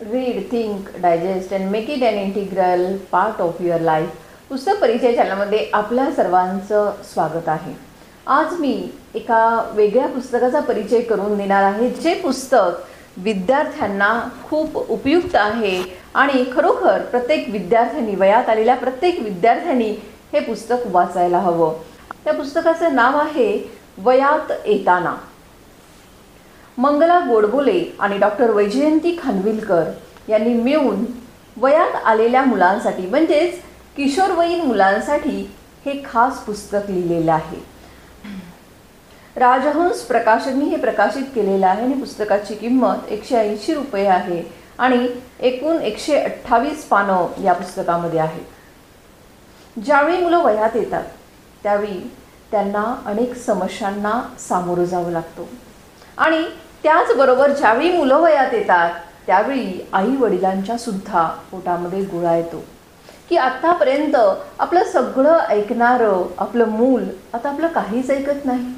Read, think, digest and make it an integral part of your life. पुस्तक परिचय चॅनलमध्ये आपल्या सर्वांचं स्वागत आहे. आज मी एका वेगळ्या पुस्तकाचा परिचय करून देणार आहे, जे पुस्तक विद्यार्थ्यांना खूप उपयुक्त आहे आणि खरोखर प्रत्येक विद्यार्थ्यांनी, वयात आलेल्या प्रत्येक विद्यार्थ्यांनी हे पुस्तक वाचायला हवं. त्या पुस्तकाचं नाव आहे वयात येताना. मंगला गोडबोले आणि डॉक्टर वैजयंती खानविलकर यांनी मिळून वयात आलेल्या मुलांसाठी म्हणजेच किशोरवयीन मुलांसाठी हे खास पुस्तक लिहिलेलं आहे. राजहंस प्रकाशननी हे प्रकाशित केलेलं आहे आणि पुस्तकाची किंमत 180 रुपये आहे आणि एकूण 128 पानं या पुस्तकामध्ये आहेत. ज्यावेळी मुलं वयात येतात त्यावेळी त्यांना अनेक समस्यांना सामोरं जावं लागतं आणि त्याचबरोबर ज्यावेळी मुलं वयात येतात त्यावेळी आई वडिलांच्या सुद्धा पोटामध्ये गोळा येतो की आत्तापर्यंत आपलं सगळं ऐकणारं आपलं मूल आता आपलं काहीच ऐकत नाही.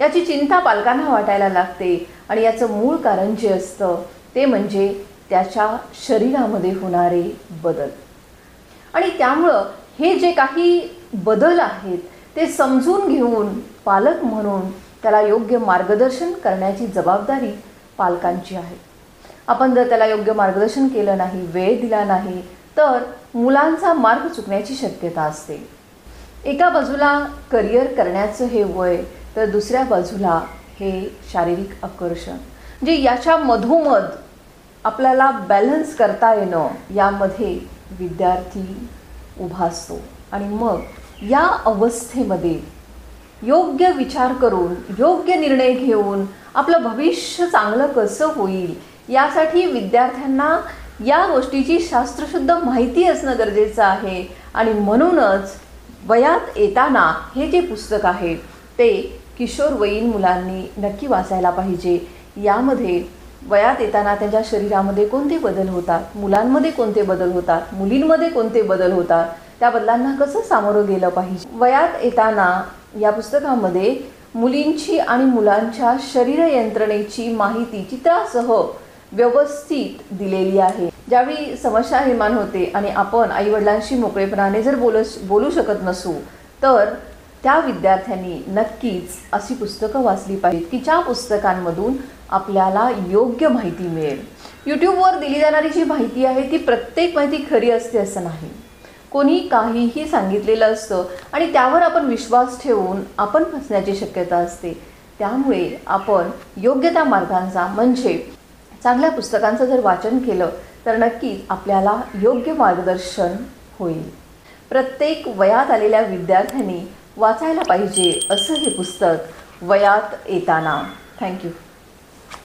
याची चिंता पालकांना वाटायला लागते आणि याचं मूळ कारण जे असतं ते म्हणजे त्याच्या शरीरामध्ये होणारे बदल. आणि त्यामुळं हे जे काही बदल आहेत ते समजून घेऊन पालक म्हणून त्याला योग्य मार्गदर्शन करण्याची जबाबदारी पालकांची आहे. आपण जर त्याला योग्य मार्गदर्शन केलं नाही, वेळ दिला नाही तर मुलांचा मार्ग चुकण्याची शक्यता असते. एका बाजूला करिअर करण्याचं हे वय तर दुसऱ्या बाजूला हे शारीरिक आकर्षण, जे याच्या मधोमध आपल्याला बॅलन्स करता येणं, यामध्ये विद्यार्थी उभा असतो. आणि मग या अवस्थेमध्ये योग्य विचार करून योग्य निर्णय घेऊन आपलं भविष्य चांगलं कसं होईल यासाठी विद्यार्थ्यांना या गोष्टीची शास्त्रशुद्ध माहिती असणं गरजेचं आहे. आणि म्हणूनच वयात येताना हे जे पुस्तक आहे ते किशोरवयीन मुलांनी नक्की वाचायला पाहिजे. यामध्ये वयात येताना त्यांच्या शरीरामध्ये कोणते बदल होतात, मुलांमध्ये कोणते बदल होतात, मुलींमध्ये कोणते बदल होतात, त्या बदलांना कसं सामोरं गेलं पाहिजे. वयात येताना या पुस्तकामध्ये मुलींची आणि मुलांच्या शरीर यंत्रणेची माहिती चित्रासह व्यवस्थित दिलेली आहे. ज्यावेळी समस्या निर्माण होते आणि आपण आईवडिलांशी मोकळेपणाने जर बोलू शकत नसू तर त्या विद्यार्थ्यांनी नक्कीच अशी पुस्तकं वाचली पाहिजेत की ज्या पुस्तकांमधून आपल्याला योग्य माहिती मिळेल. यूट्यूबवर दिली जाणारी जी माहिती आहे ती प्रत्येक माहिती खरी असते असं नाही. कोणी काहीही सांगितलेलं असतं आणि त्यावर आपण विश्वास ठेवून आपण फसण्याची शक्यता असते. त्यामुळे आपण योग्य त्या मार्गांचा म्हणजे चांगल्या पुस्तकांचं जर वाचन केलं तर नक्कीच आपल्याला योग्य मार्गदर्शन होईल. प्रत्येक वयात आलेल्या विद्यार्थ्यांनी वाचायला पाहिजे असं हे पुस्तक वयात येताना. थँक्यू.